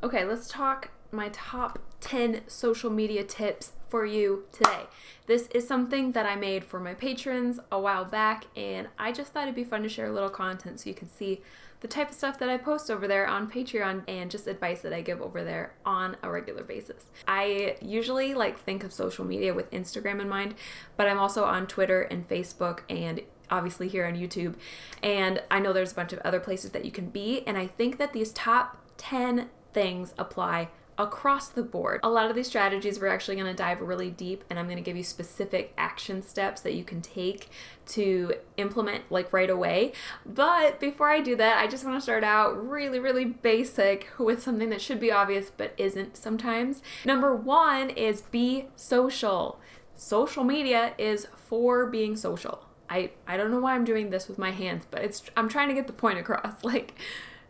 Okay, let's talk my top 10 social media tips for you today. This is something that I made for my patrons a while back, and I just thought it'd be fun to share a little content so you can see the type of stuff that I post over there on Patreon and just advice that I give over there on a regular basis. I usually think of social media with Instagram in mind, but I'm also on Twitter and Facebook and obviously here on YouTube. And I know there's a bunch of other places that you can be, and I think that these top 10 things apply across the board. A lot of these strategies we're actually going to dive really deep, and I'm going to give you specific action steps that you can take to implement right away. But before I do that, I just want to start out really basic with something that should be obvious but isn't sometimes. Number one is be social. Social media is for being social. I don't know why I'm doing this with my hands, but I'm trying to get the point across.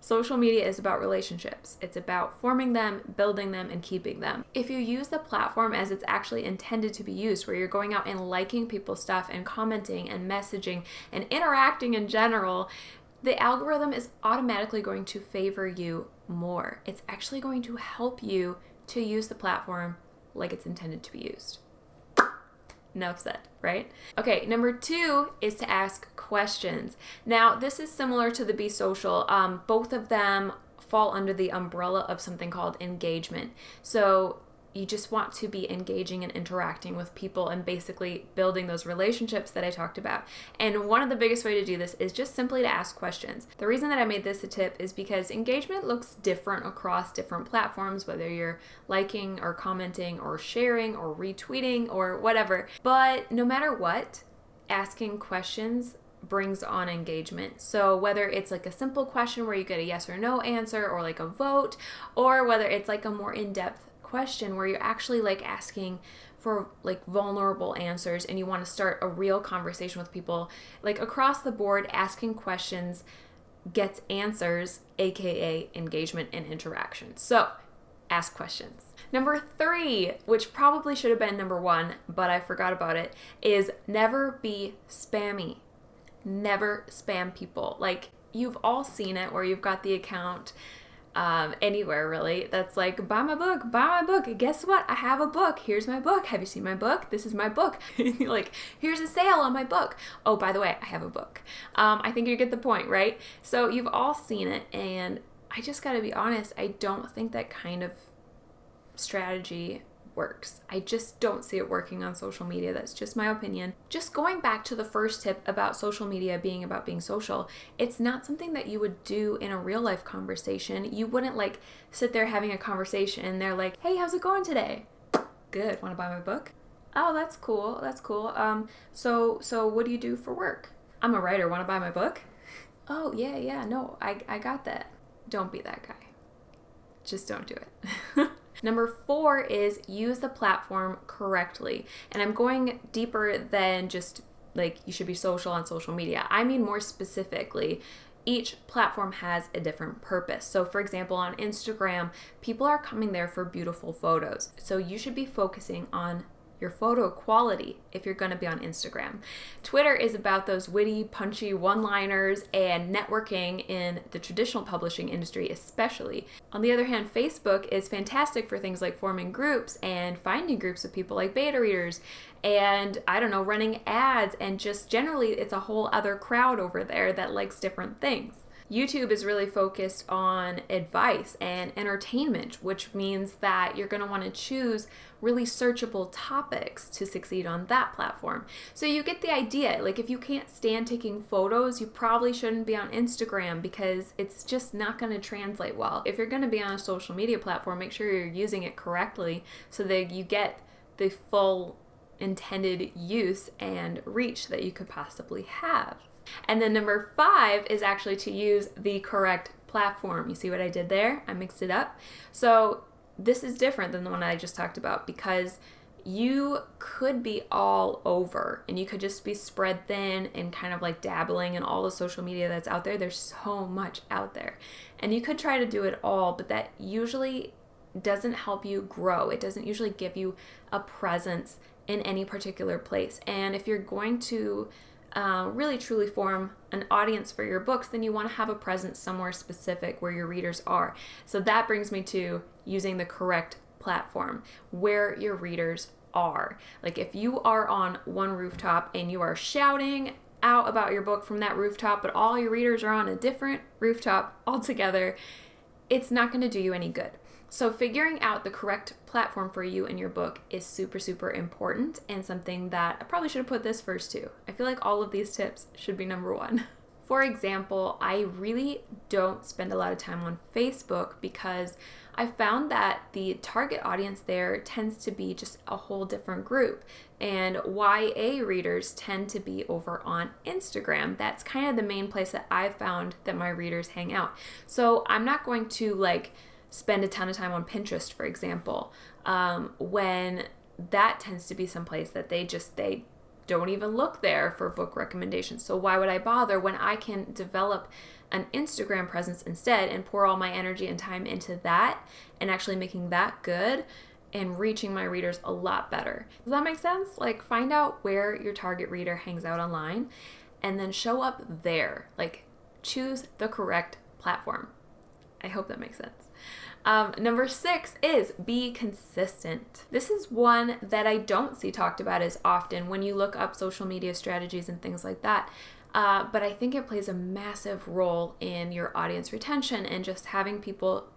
Social media is about relationships. It's about forming them, building them, and keeping them. If you use the platform as it's actually intended to be used, where you're going out and liking people's stuff and commenting and messaging and interacting in general, the algorithm is automatically going to favor you more. It's actually going to help you to use the platform like it's intended to be used. Enough said, right? Okay, number two is to ask questions. Now, this is similar to the Be Social. Both of them fall under the umbrella of something called engagement. So you just want to be engaging and interacting with people and basically building those relationships that I talked about. And one of the biggest way to do this is just simply to ask questions. The reason that I made this a tip is because engagement looks different across different platforms, whether you're liking or commenting or sharing or retweeting or whatever. But no matter what, asking questions brings on engagement. So whether it's a simple question where you get a yes or no answer, or a vote, or whether it's a more in-depth question where you're actually asking for vulnerable answers and you want to start a real conversation with people, across the board, asking questions gets answers, aka engagement and interaction. So ask questions. Number three, which probably should have been number one, but I forgot about it, is never be spammy. Never spam people. You've all seen it where you've got the account anywhere really that's buy my book, guess what, I have a book, here's my book, have you seen my book, this is my book, here's a sale on my book, oh by the way, I have a book. I think you get the point, right? So you've all seen it, and I just gotta be honest, I don't think that kind of strategy works. I just don't see it working on social media. That's just my opinion. Just going back to the first tip about social media being about being social, it's not something that you would do in a real life conversation. You wouldn't sit there having a conversation and they're like, hey, how's it going today? Good. Want to buy my book? Oh, that's cool. That's cool. So what do you do for work? I'm a writer. Want to buy my book? Oh, yeah. No, I got that. Don't be that guy. Just don't do it. Number four is use the platform correctly. And I'm going deeper than just you should be social on social media. I mean more specifically, each platform has a different purpose. So for example, on Instagram, people are coming there for beautiful photos. So you should be focusing on your photo quality if you're going to be on Instagram. Twitter is about those witty, punchy one-liners and networking in the traditional publishing industry especially. On the other hand, Facebook is fantastic for things like forming groups and finding groups of people like beta readers and, running ads, and just generally it's a whole other crowd over there that likes different things. YouTube is really focused on advice and entertainment, which means that you're going to want to choose really searchable topics to succeed on that platform. So you get the idea. If you can't stand taking photos, you probably shouldn't be on Instagram because it's just not going to translate well. If you're going to be on a social media platform, make sure you're using it correctly so that you get the full intended use and reach that you could possibly have. And then number five is actually to use the correct platform. You see what I did there? I mixed it up. So this is different than the one I just talked about because you could be all over and you could just be spread thin and kind of dabbling in all the social media that's out there. There's so much out there. And you could try to do it all, but that usually doesn't help you grow. It doesn't usually give you a presence in any particular place. And if you're going to really truly form an audience for your books, then you want to have a presence somewhere specific where your readers are. So that brings me to using the correct platform where your readers are. Like if you are on one rooftop and you are shouting out about your book from that rooftop, but all your readers are on a different rooftop altogether, it's not going to do you any good. So figuring out the correct platform for you and your book is super, super important, and something that I probably should have put this first too. I feel like all of these tips should be number one. For example, I really don't spend a lot of time on Facebook because I found that the target audience there tends to be just a whole different group. And YA readers tend to be over on Instagram. That's kind of the main place that I've found that my readers hang out. So I'm not going to spend a ton of time on Pinterest, for example, when that tends to be someplace that they don't even look there for book recommendations. So why would I bother when I can develop an Instagram presence instead and pour all my energy and time into that and actually making that good and reaching my readers a lot better? Does that make sense? Find out where your target reader hangs out online and then show up there. Choose the correct platform. I hope that makes sense. Number 6 is be consistent. This is one that I don't see talked about as often when you look up social media strategies and things like that. But I think it plays a massive role in your audience retention and just having people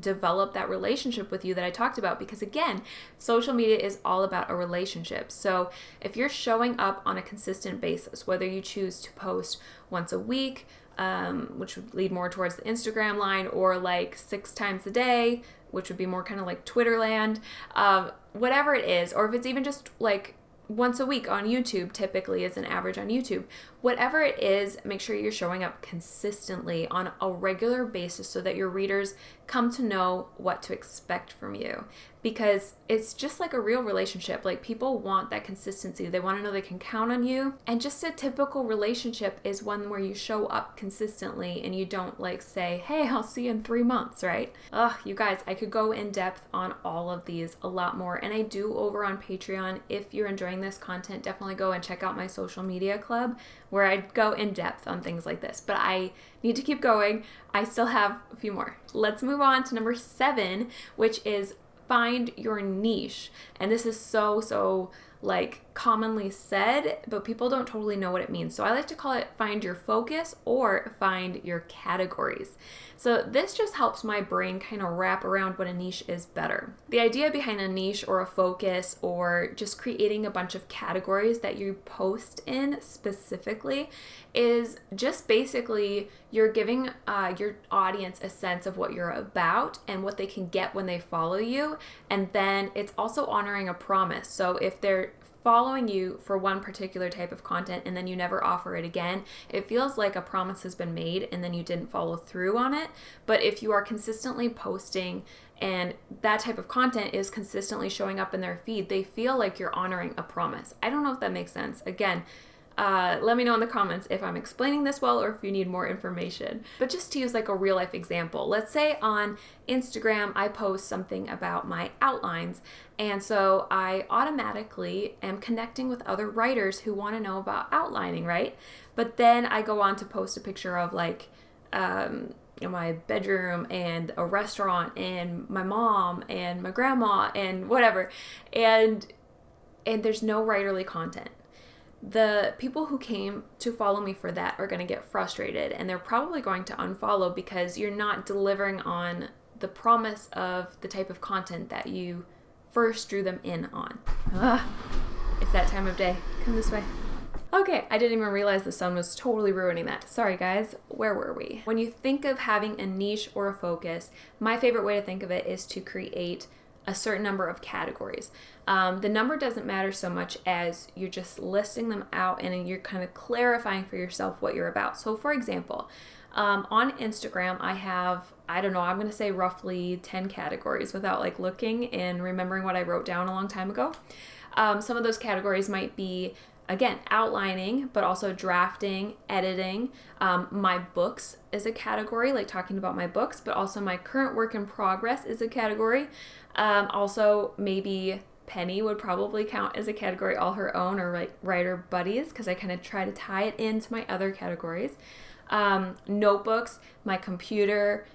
develop that relationship with you that I talked about, because again, social media is all about a relationship. So if you're showing up on a consistent basis, whether you choose to post once a week, which would lead more towards the Instagram line, or 6 times a day, which would be more kind of like Twitter land, whatever it is, or if it's even just once a week on YouTube, typically is an average on YouTube. Whatever it is, make sure you're showing up consistently on a regular basis so that your readers come to know what to expect from you. Because it's just like a real relationship. People want that consistency. They want to know they can count on you. And just a typical relationship is one where you show up consistently and you don't say, hey, I'll see you in 3 months, right? Ugh, you guys, I could go in depth on all of these a lot more. And I do over on Patreon. If you're enjoying this content, definitely go and check out my social media club where I go in depth on things like this. But I need to keep going. I still have a few more. Let's move on to number 7, which is find your niche. And this is so commonly said, but people don't totally know what it means. So I like to call it find your focus or find your categories. So this just helps my brain kind of wrap around what a niche is better. The idea behind a niche or a focus or just creating a bunch of categories that you post in specifically is just basically you're giving your audience a sense of what you're about and what they can get when they follow you. And then it's also honoring a promise. So if they're following you for one particular type of content and then you never offer it again, it feels like a promise has been made and then you didn't follow through on it. But if you are consistently posting and that type of content is consistently showing up in their feed, they feel like you're honoring a promise. I don't know if that makes sense. Again, let me know in the comments if I'm explaining this well or if you need more information. But just to use a real life example, let's say on Instagram I post something about my outlines, and so I automatically am connecting with other writers who want to know about outlining, right? But then I go on to post a picture of my bedroom and a restaurant and my mom and my grandma and whatever, and there's no writerly content. The people who came to follow me for that are going to get frustrated and they're probably going to unfollow because you're not delivering on the promise of the type of content that you first drew them in on. It's that time of day. Come this way. Okay, I didn't even realize the sun was totally ruining that. Sorry guys, where were we? When you think of having a niche or a focus, my favorite way to think of it is to create a certain number of categories. The number doesn't matter so much as you're just listing them out and you're kind of clarifying for yourself what you're about. So for example, on Instagram, I have, I'm going to say roughly 10 categories without looking and remembering what I wrote down a long time ago. Some of those categories might be, again, outlining, but also drafting, editing. My books is a category, talking about my books, but also my current work in progress is a category. Also maybe Penny would probably count as a category all her own, or like writer buddies, because I kind of try to tie it into my other categories. Notebooks, my computer,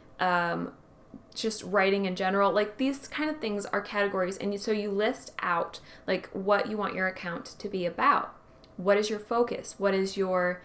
just writing in general, like these kind of things are categories. And so you list out like what you want your account to be about. What is your focus? What is your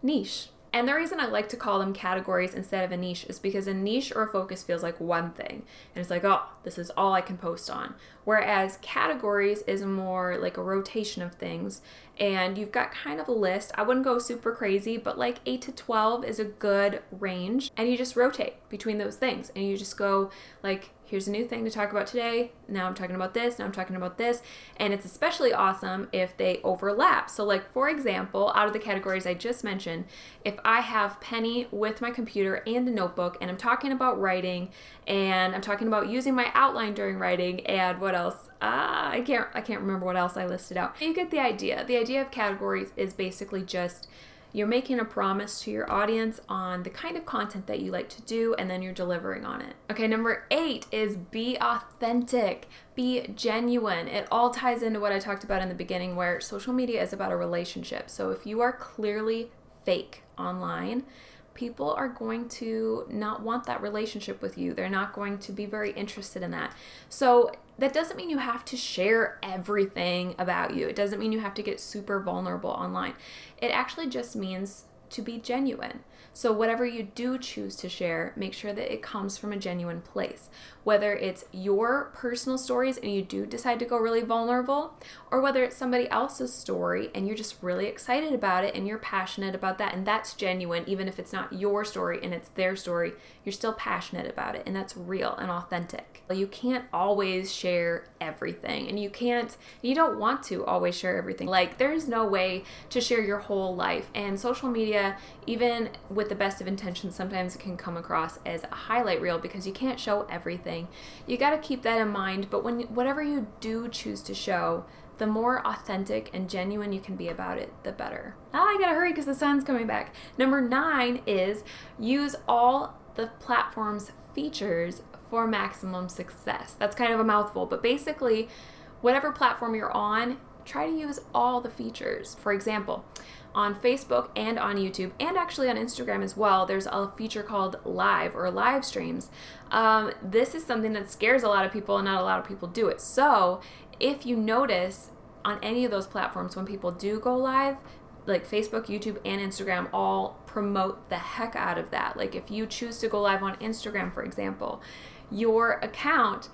niche? And the reason I like to call them categories instead of a niche is because a niche or a focus feels like one thing. And it's like, oh, this is all I can post on. Whereas categories is more like a rotation of things. And you've got kind of a list. I wouldn't go super crazy, but like 8 to 12 is a good range. And you just rotate between those things. And you just go like, here's a new thing to talk about today. Now I'm talking about this. Now I'm talking about this. And it's especially awesome if they overlap. So like, for example, out of the categories I just mentioned, if I have Penny with my computer and a notebook, and I'm talking about writing, and I'm talking about using my outline during writing, and what else? I can't remember what else I listed out. You get the idea. The idea of categories is basically just you're making a promise to your audience on the kind of content that you like to do, and then you're delivering on it. Okay, number 8 is be authentic, be genuine. It all ties into what I talked about in the beginning, where social media is about a relationship. So if you are clearly fake online, people are going to not want that relationship with you. They're not going to be very interested in that. So that doesn't mean you have to share everything about you. It doesn't mean you have to get super vulnerable online. It actually just means to be genuine. So whatever you do choose to share, make sure that it comes from a genuine place. Whether it's your personal stories and you do decide to go really vulnerable, or whether it's somebody else's story and you're just really excited about it and you're passionate about that, and that's genuine. Even if it's not your story and it's their story, you're still passionate about it, and that's real and authentic. You can't always share everything, and you don't want to always share everything. Like, there's no way to share your whole life, and social media, even with the best of intentions, sometimes it can come across as a highlight reel because you can't show everything. You got to keep that in mind, but whatever you do choose to show, the more authentic and genuine you can be about it, the better. I gotta hurry because the sun's coming back. Number 9 is use all the platform's features for maximum success. That's kind of a mouthful, but basically, whatever platform you're on, try to use all the features. For example, on Facebook and on YouTube, and actually on Instagram as well, there's a feature called Live or live streams. This is something that scares a lot of people, and not a lot of people do it. So if you notice on any of those platforms, when people do go live, like Facebook, YouTube, and Instagram all promote the heck out of that. Like if you choose to go live on Instagram, for example, your account,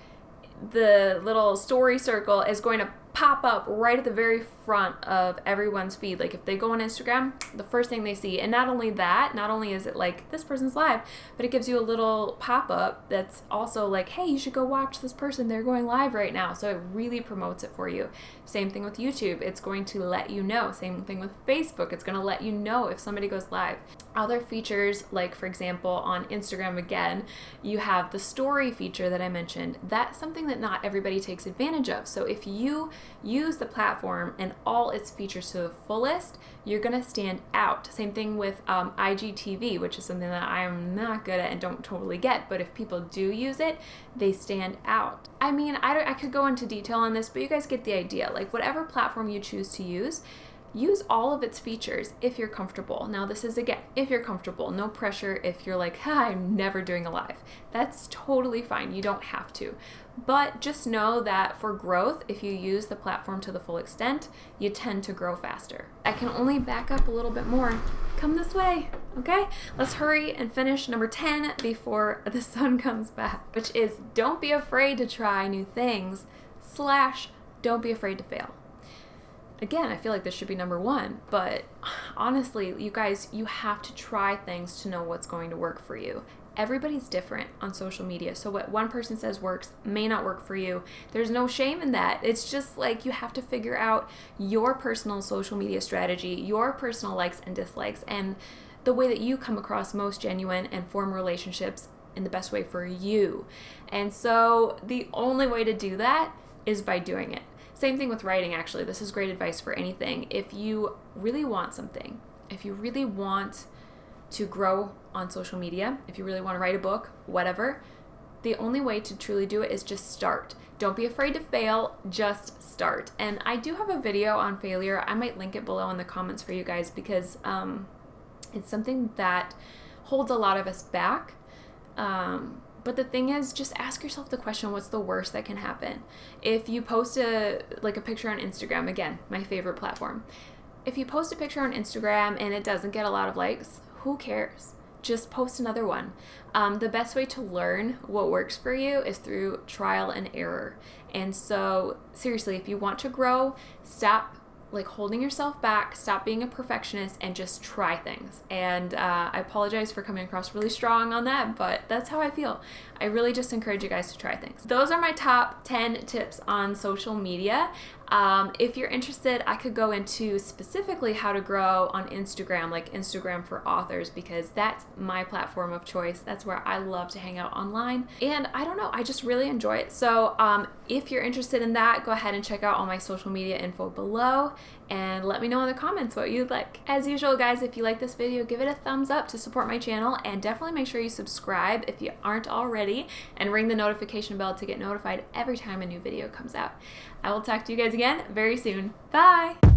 the little story circle is going to pop up right at the very front of everyone's feed. Like if they go on Instagram, the first thing they see. And not only is it like this person's live, but it gives you a little pop-up that's also like, hey, you should go watch this person, they're going live right now. So it really promotes it for you. Same thing with YouTube, it's going to let you know. Same thing with Facebook, it's going to let you know if somebody goes live. Other features, like for example on Instagram, again, you have the story feature that I mentioned. That's something that not everybody takes advantage of. So if you use the platform and all its features to the fullest, you're going to stand out. Same thing with IGTV, which is something that I am not good at and don't totally get, but if people do use it, they stand out. I mean, I could go into detail on this, but you guys get the idea. Like whatever platform you choose to use all of its features if you're comfortable. Now this is, again, if you're comfortable, no pressure. If you're like, I'm never doing a live, that's totally fine. You don't have to. But just know that for growth, if you use the platform to the full extent, you tend to grow faster. I can only back up a little bit more. Come this way, okay? Let's hurry and finish number 10 before the sun comes back, which is don't be afraid to try new things / don't be afraid to fail. Again, I feel like this should be number 1, but honestly, you guys, you have to try things to know what's going to work for you. Everybody's different on social media, so what one person says works may not work for you. There's no shame in that. It's just like you have to figure out your personal social media strategy, your personal likes and dislikes, and the way that you come across most genuine and form relationships in the best way for you. And so the only way to do that is by doing it. Same thing with writing, actually. This is great advice for anything. If you really want something, if you really want to grow on social media, if you really want to write a book, whatever, the only way to truly do it is just start. Don't be afraid to fail, just start. And I do have a video on failure. I might link it below in the comments for you guys because it's something that holds a lot of us back. But the thing is, just ask yourself the question, what's the worst that can happen? If you post a picture on Instagram, again, my favorite platform. If you post a picture on Instagram and it doesn't get a lot of likes, who cares? Just post another one. The best way to learn what works for you is through trial and error. And so seriously, if you want to grow, stop holding yourself back, stop being a perfectionist, and just try things. And I apologize for coming across really strong on that, but that's how I feel. I really just encourage you guys to try things. Those are my top 10 tips on social media. If you're interested, I could go into specifically how to grow on Instagram, like Instagram for authors, because that's my platform of choice. That's where I love to hang out online. And I don't know, I just really enjoy it. So if you're interested in that, go ahead and check out all my social media info below and let me know in the comments what you'd like. As usual, guys, if you like this video, give it a thumbs up to support my channel, and definitely make sure you subscribe if you aren't already, and ring the notification bell to get notified every time a new video comes out. I will talk to you guys again very soon. Bye!